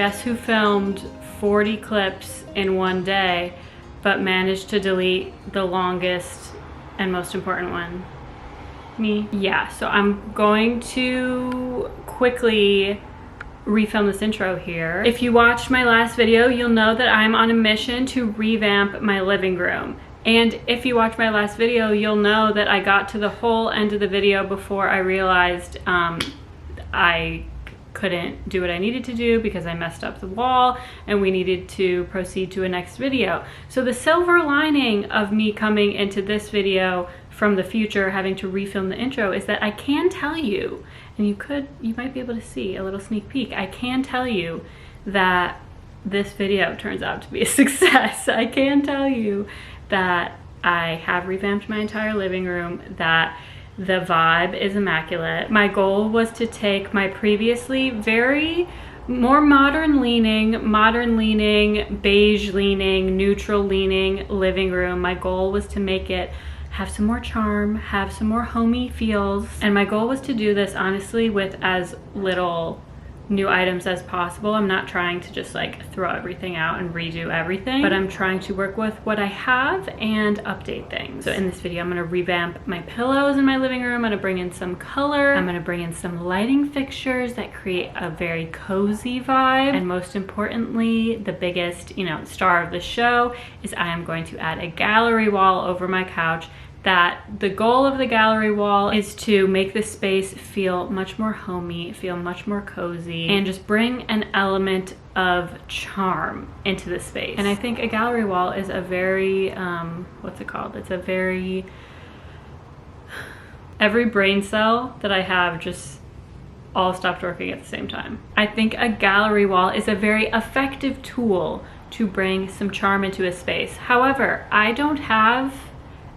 guess who filmed 40 clips in one day, but managed to delete the longest and most important one? Me. Yeah, so I'm going to quickly refilm this intro here. If you watched my last video, you'll know that I'm on a mission to revamp my living room. And if you watched my last video, you'll know that I got to the whole end of the video before I realized I couldn't do what I needed to do because I messed up the wall and we needed to proceed to a next video. So the silver lining of me coming into this video from the future, having to refilm the intro, is that I can tell you, and you might be able to see a little sneak peek, I can tell you that this video turns out to be a success. I can tell you that I have revamped my entire living room, that the vibe is immaculate. My goal was to take my previously very more modern leaning, beige leaning, neutral leaning living room. My goal was to make it have some more charm, have some more homey feels. And my goal was to do this honestly with as little new items as possible. I'm not trying to just like throw everything out and redo everything, but I'm trying to work with what I have and update things. So in this video, I'm gonna revamp my pillows in my living room. I'm gonna bring in some color. I'm gonna bring in some lighting fixtures that create a very cozy vibe. And most importantly, the biggest, star of the show is I am going to add a gallery wall over my couch. That the goal of the gallery wall is to make the space feel much more homey, feel much more cozy, and just bring an element of charm into the space. And I think a gallery wall is a very, what's it called? It's a very, every brain cell that I have just all stopped working at the same time. I think a gallery wall is a very effective tool to bring some charm into a space. However, I don't have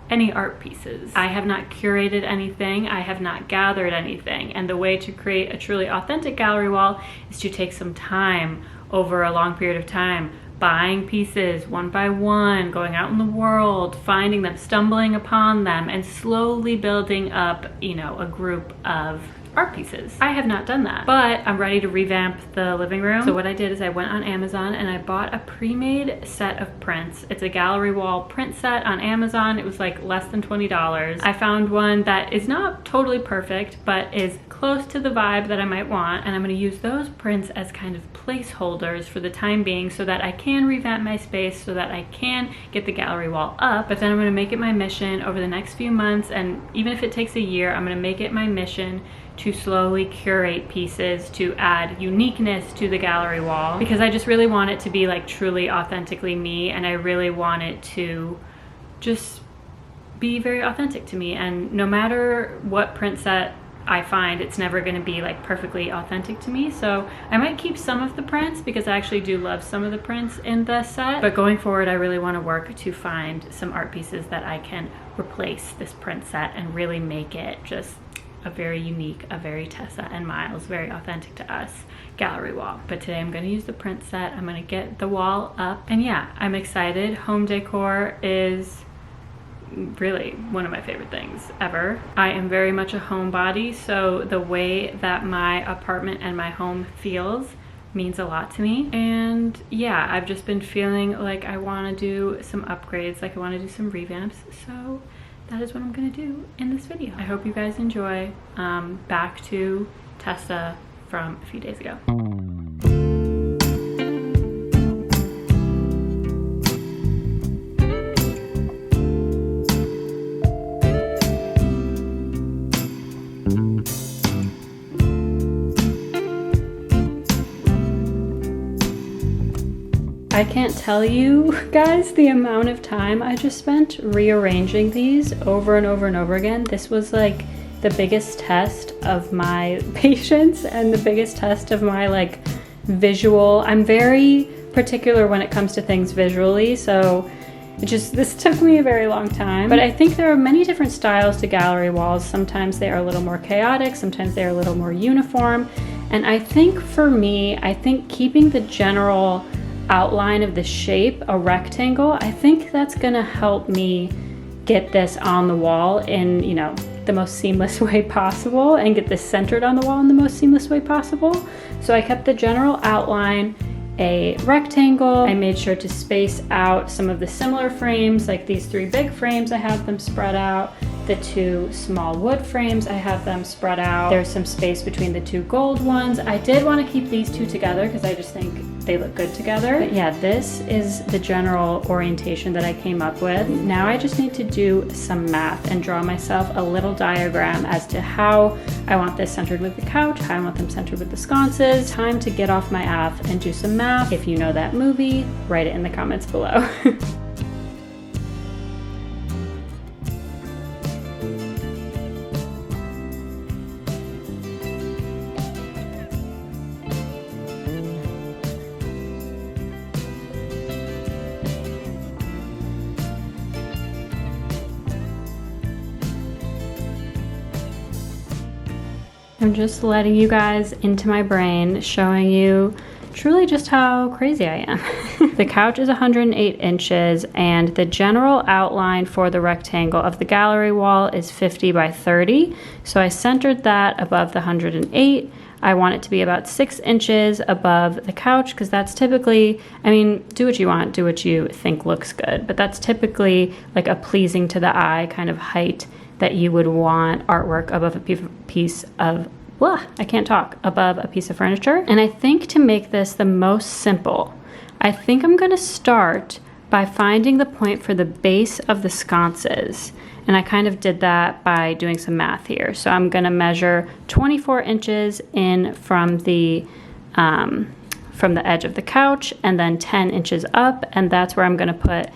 any art pieces. I have not curated anything. I have not gathered anything. And the way to create a truly authentic gallery wall is to take some time over a long period of time, buying pieces one by one, going out in the world, finding them, stumbling upon them, and slowly building up, a group of art pieces. I have not done that, but I'm ready to revamp the living room. So what I did is I went on Amazon and I bought a pre-made set of prints. It's a gallery wall print set on Amazon. It was like less than $20. I found one that is not totally perfect, but is close to the vibe that I might want. And I'm gonna use those prints as kind of placeholders for the time being so that I can revamp my space, so that I can get the gallery wall up. But then I'm gonna make it my mission over the next few months, and even if it takes a year, I'm gonna make it my mission to slowly curate pieces to add uniqueness to the gallery wall, because I just really want it to be like truly authentically me, and I really want it to just be very authentic to me. And no matter what print set I find, it's never going to be like perfectly authentic to me. So I might keep some of the prints because I actually do love some of the prints in the set, but going forward I really want to work to find some art pieces that I can replace this print set and really make it just a very unique, a very Tessa and Miles, very authentic to us gallery wall. But today I'm going to use the print set. I'm going to get the wall up, and yeah, I'm excited. Home decor is really one of my favorite things ever. I am very much a homebody, so the way that my apartment and my home feels means a lot to me. And yeah, I've just been feeling like I want to do some upgrades, like I want to do some revamps, so that is what I'm gonna do in this video. I hope you guys enjoy. Back to Tessa from a few days ago. I can't tell you guys the amount of time I just spent rearranging these over and over and over again. This was like the biggest test of my patience and the biggest test of my like visual. I'm very particular when it comes to things visually, so this took me a very long time. But I think there are many different styles to gallery walls. Sometimes they are a little more chaotic, sometimes they are a little more uniform. And I think for me, keeping the general outline of the shape a rectangle, I think that's gonna help me get this on the wall in, the most seamless way possible, and get this centered on the wall in the most seamless way possible. So I kept the general outline a rectangle. I made sure to space out some of the similar frames, like these 3 big frames, I have them spread out. The 2 small wood frames, I have them spread out. There's some space between the 2 gold ones. I did want to keep these 2 together because I just think they look good together. But yeah, this is the general orientation that I came up with. Now I just need to do some math and draw myself a little diagram as to how I want this centered with the couch, how I want them centered with the sconces. Time to get off my ass and do some math. If you know that movie, write it in the comments below. I'm just letting you guys into my brain, showing you truly just how crazy I am. The couch is 108 inches and the general outline for the rectangle of the gallery wall is 50 by 30. So I centered that above the 108. I want it to be about 6 inches above the couch because that's typically, I mean, do what you want, do what you think looks good, but that's typically like a pleasing to the eye kind of height that you would want artwork above a piece of, I can't talk, above a piece of furniture. And I think to make this the most simple, I think I'm gonna start by finding the point for the base of the sconces. And I kind of did that by doing some math here. So I'm gonna measure 24 inches in from the edge of the couch and then 10 inches up. And that's where I'm gonna put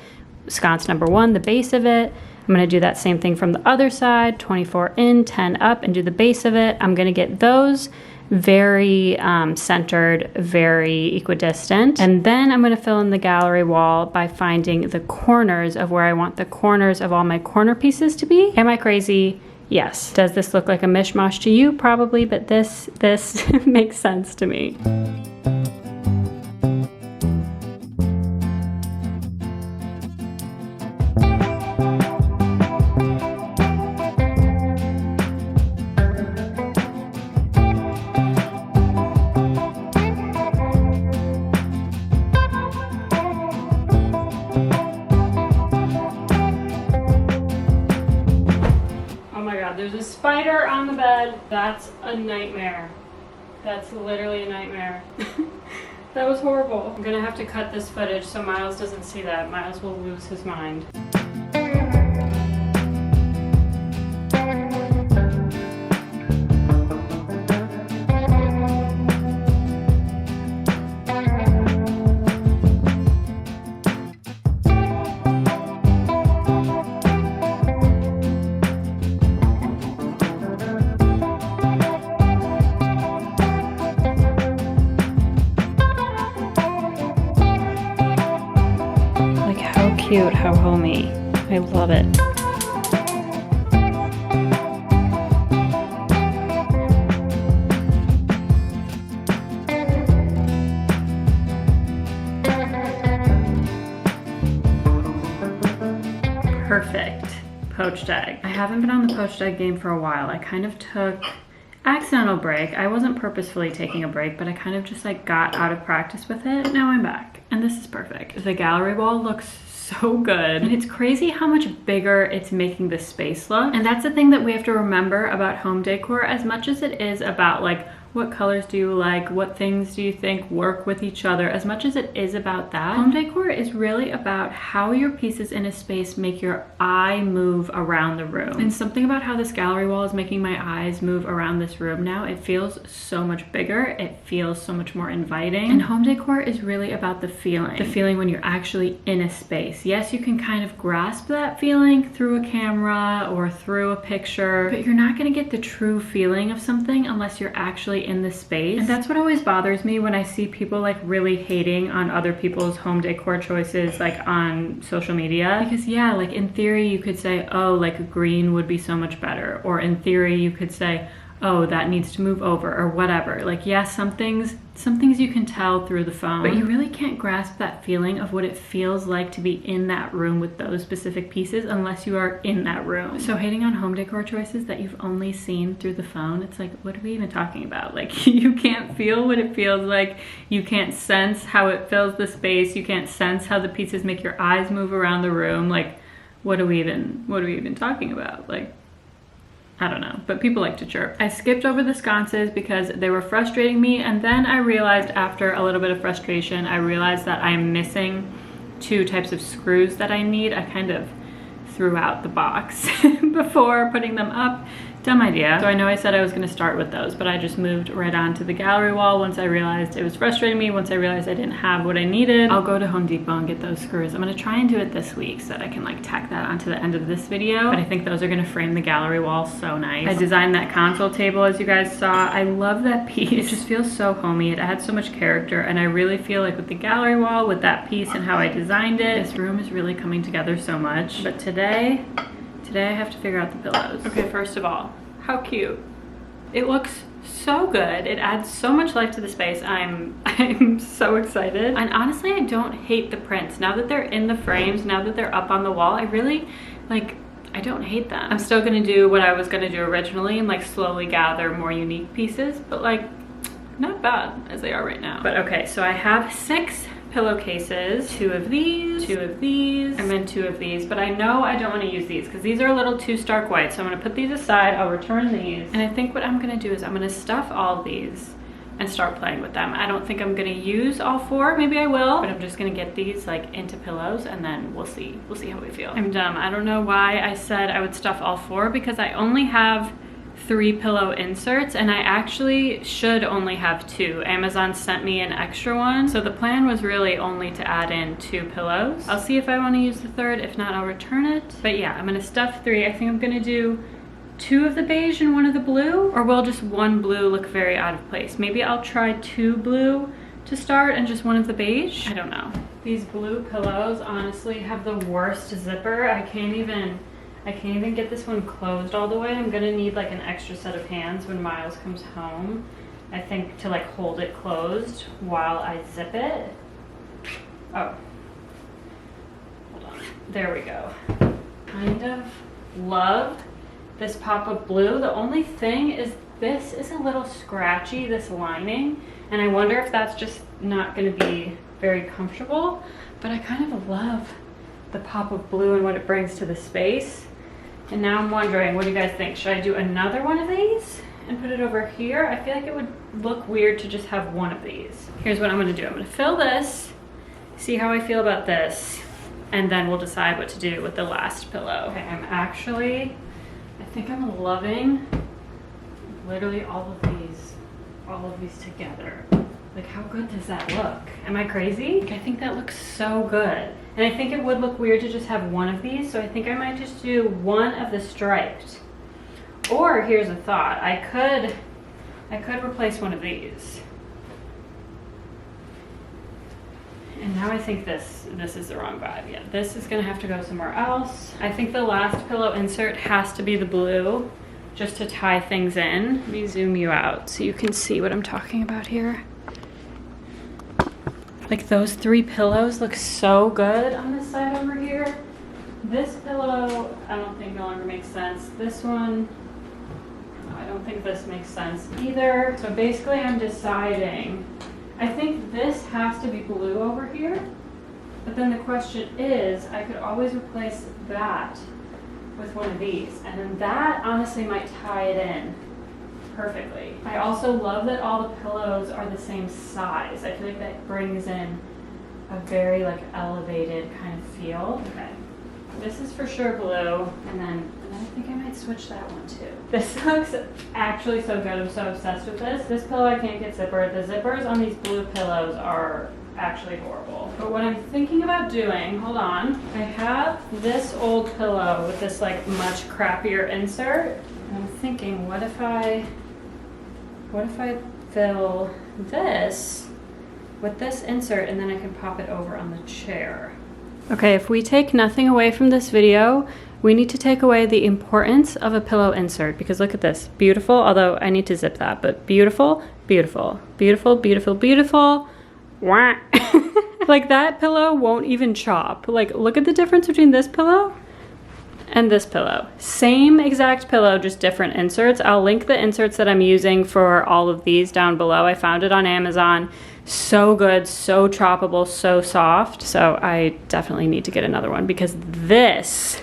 sconce number 1, the base of it. I'm gonna do that same thing from the other side, 24 in, 10 up, and do the base of it. I'm gonna get those very centered, very equidistant. And then I'm gonna fill in the gallery wall by finding the corners of where I want the corners of all my corner pieces to be. Am I crazy? Yes. Does this look like a mishmash to you? Probably, but this makes sense to me. There's a spider on the bed. That's a nightmare. That's literally a nightmare. That was horrible. I'm gonna have to cut this footage so Miles doesn't see that. Miles will lose his mind. Cute, how homey. I love it. Perfect. Poached egg. I haven't been on the poached egg game for a while. I kind of took accidental break. I wasn't purposefully taking a break, but I kind of just like got out of practice with it. Now I'm back and this is perfect. The gallery wall looks so good. And it's crazy how much bigger it's making the space look. And that's the thing that we have to remember about home decor, as much as it is about like, what colors do you like? What things do you think work with each other? As much as it is about that, home decor is really about how your pieces in a space make your eye move around the room. And something about how this gallery wall is making my eyes move around this room now, it feels so much bigger. It feels so much more inviting. And home decor is really about the feeling when you're actually in a space. Yes, you can kind of grasp that feeling through a camera or through a picture, but you're not gonna get the true feeling of something unless you're actually in the space. And that's what always bothers me when I see people like really hating on other people's home decor choices like on social media. Because yeah, like in theory you could say, oh, like green would be so much better. Or in theory you could say, oh, that needs to move over or whatever. Like, yes, some things you can tell through the phone, but you really can't grasp that feeling of what it feels like to be in that room with those specific pieces unless you are in that room. So hating on home decor choices that you've only seen through the phone, it's like, what are we even talking about? Like, you can't feel what it feels like. You can't sense how it fills the space. You can't sense how the pieces make your eyes move around the room. Like, what are we even talking about? Like, I don't know, but people like to chirp. I skipped over the sconces because they were frustrating me, and then I realized after a little bit of frustration, I realized that I'm missing 2 types of screws that I need. I kind of threw out the box before putting them up. Dumb idea. So I know I said I was gonna start with those, but I just moved right on to the gallery wall once I realized it was frustrating me, once I realized I didn't have what I needed. I'll go to Home Depot and get those screws. I'm gonna try and do it this week so that I can like tack that onto the end of this video, but I think those are gonna frame the gallery wall so nice. I designed that console table as you guys saw. I love that piece. It just feels so homey. It adds so much character, and I really feel like with the gallery wall, with that piece and how I designed it, this room is really coming together so much. But today I have to figure out the pillows. Okay, first of all, how cute. It looks so good. It adds so much life to the space. I'm so excited. And honestly, I don't hate the prints. Now that they're in the frames, now that they're up on the wall, I really, like, I don't hate them. I'm still gonna do what I was gonna do originally and like slowly gather more unique pieces, but like, not bad as they are right now. But okay, so I have 6 pillowcases, 2 of these, 2 of these, and then 2 of these, but I know I don't want to use these because these are a little too stark white, so I'm going to put these aside. I'll return these, and I think what I'm going to do is I'm going to stuff all of these and start playing with them. I don't think I'm going to use all 4, maybe I will, but I'm just going to get these like into pillows, and then we'll see how we feel. I'm dumb. I don't know why I said I would stuff all 4 because I only have 3 pillow inserts, and I actually should only have 2. Amazon sent me an extra one, so the plan was really only to add in 2 pillows. I'll see if I want to use the 3rd. If not, I'll return it. But yeah, I'm gonna stuff 3. I think I'm gonna do 2 of the beige and 1 of the blue, or will just 1 blue look very out of place? Maybe I'll try 2 blue to start and just 1 of the beige. I don't know. These blue pillows honestly have the worst zipper. I can't even get this one closed all the way. I'm gonna need like an extra set of hands when Miles comes home, I think, to like hold it closed while I zip it. Oh, hold on, there we go. Kind of love this pop of blue. The only thing is this is a little scratchy, this lining, and I wonder if that's just not gonna be very comfortable, but I kind of love the pop of blue and what it brings to the space. And now I'm wondering, what do you guys think? Should I do another one of these and put it over here? I feel like it would look weird to just have 1 of these. Here's what I'm gonna do. I'm gonna fill this, see how I feel about this, and then we'll decide what to do with the last pillow. Okay, I think I'm loving literally all of these together. Like, how good does that look? Am I crazy? I think that looks so good. And I think it would look weird to just have 1 of these, so I think I might just do 1 of the striped. Or here's a thought, I could replace 1 of these. And now I think this is the wrong vibe. Yeah, this is gonna have to go somewhere else. I think the last pillow insert has to be the blue, just to tie things in. Let me zoom you out so you can see what I'm talking about here. Like, those 3 pillows look so good on this side over here. This pillow, I don't think no longer makes sense. This one, I don't think this makes sense either. So basically I'm deciding, I think this has to be blue over here, but then the question is, I could always replace that with 1 of these, and then that honestly might tie it in perfectly. I also love that all the pillows are the same size. I feel like that brings in a very like elevated kind of feel. Okay, this is for sure blue, and then I think I might switch that one too. This looks actually so good. I'm so obsessed with this. This pillow I can't get zippered. The zippers on these blue pillows are actually horrible. But what I'm thinking about doing, hold on, I have this old pillow with this like much crappier insert. And I'm thinking, what if I fill this with this insert, and then I can pop it over on the chair. Okay, if we take nothing away from this video, we need to take away the importance of a pillow insert, because look at this. Beautiful, although I need to zip that, but beautiful, beautiful, beautiful, beautiful, beautiful. Wah. Like that pillow won't even chop. Like, look at the difference between this pillow and this pillow. Same exact pillow, just different inserts. I'll link the inserts that I'm using for all of these down below. I found it on Amazon. So good, so choppable, so soft. So I definitely need to get another one, because this,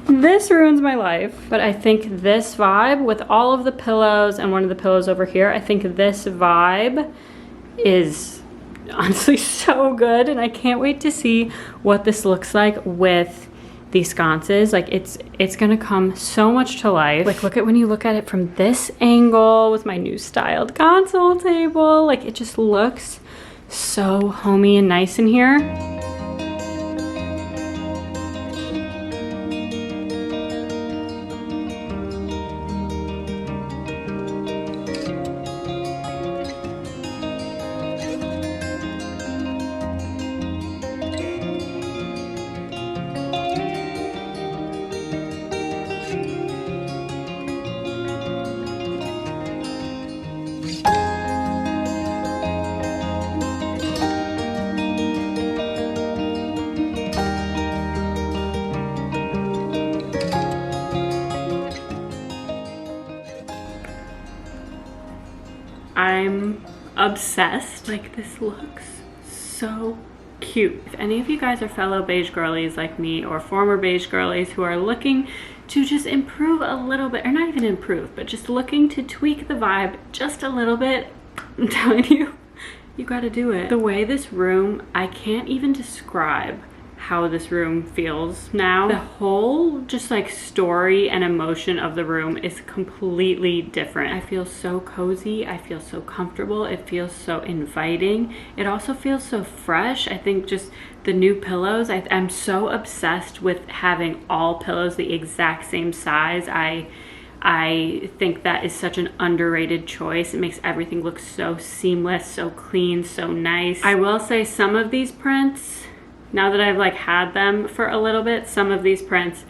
this ruins my life. But I think this vibe with all of the pillows and one of the pillows over here, I think this vibe is honestly so good, and I can't wait to see what this looks like with these sconces. Like, it's gonna come so much to life. Like, look at when you look at it from this angle with my new styled console table. Like, it just looks so homey and nice in here. I'm obsessed. Like, this looks so cute. If any of you guys are fellow beige girlies like me, or former beige girlies who are looking to just improve a little bit, or not even improve, but just looking to tweak the vibe just a little bit, I'm telling you, you gotta do it. The way this room, I can't even describe how this room feels now. The whole just like story and emotion of the room is completely different. I feel so cozy, I feel so comfortable, it feels so inviting. It also feels so fresh. I think just the new pillows, I'm so obsessed with having all pillows the exact same size. I think that is such an underrated choice. It makes everything look so seamless, so clean, so nice. I will say some of these prints, now that I've like had them for a little bit, some of these prints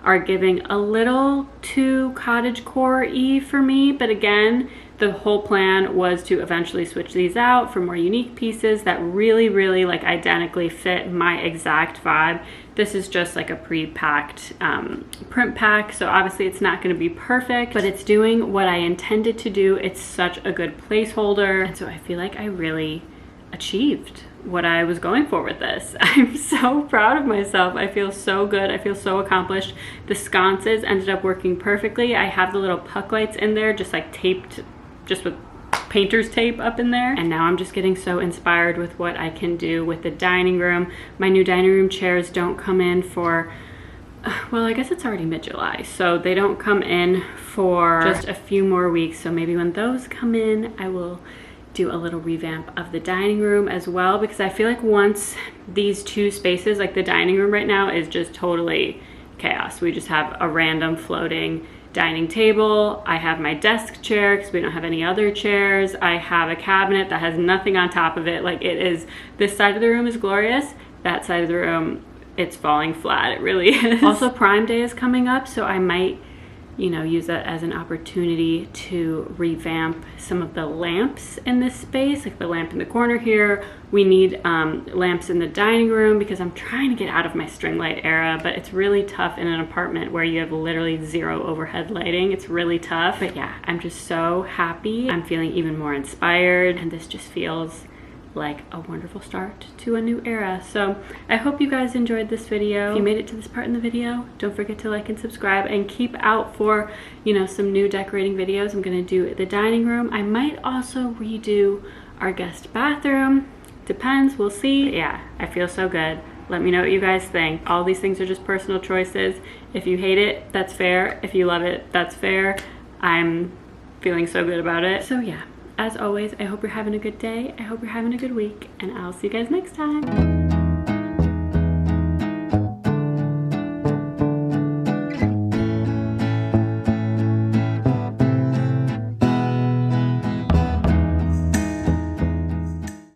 are giving a little too cottagecore-y for me. But again, the whole plan was to eventually switch these out for more unique pieces that really, really like identically fit my exact vibe. This is just like a pre-packed print pack, so obviously it's not going to be perfect, but it's doing what I intended to do. It's such a good placeholder, and so I feel like I really achieved what I was going for with this. I'm so proud of myself. I feel so good. I feel so accomplished. The sconces ended up working perfectly. I have the little puck lights in there, just like taped, just with painter's tape up in there. And now I'm just getting so inspired with what I can do with the dining room. My new dining room chairs don't come in for, well, I guess it's already mid-July, so they don't come in for just a few more weeks. So maybe when those come in, I will do a little revamp of the dining room as well, because I feel like once these two spaces, like the dining room right now is just totally chaos. We just have a random floating dining table. I have my desk chair because we don't have any other chairs. I have a cabinet that has nothing on top of it. Like, it is, this side of the room is glorious. That side of the room, it's falling flat. It really is. Also, Prime Day is coming up, so I might, you know, use that as an opportunity to revamp some of the lamps in this space, like the lamp in the corner here. We need lamps in the dining room because I'm trying to get out of my string light era, but it's really tough in an apartment where you have literally zero overhead lighting. It's really tough. But yeah, I'm just so happy. I'm feeling even more inspired, and this just feels like a wonderful start to a new era. So I hope you guys enjoyed this video. If you made it to this part in the video, don't forget to like and subscribe, and keep out for, you know, some new decorating videos. I'm gonna do the dining room. I might also redo our guest bathroom. Depends, we'll see. But yeah, I feel so good. Let me know what you guys think. All these things are just personal choices. If you hate it, that's fair. If you love it, that's fair. I'm feeling so good about it. So yeah, as always, I hope you're having a good day. I hope you're having a good week, and I'll see you guys next time.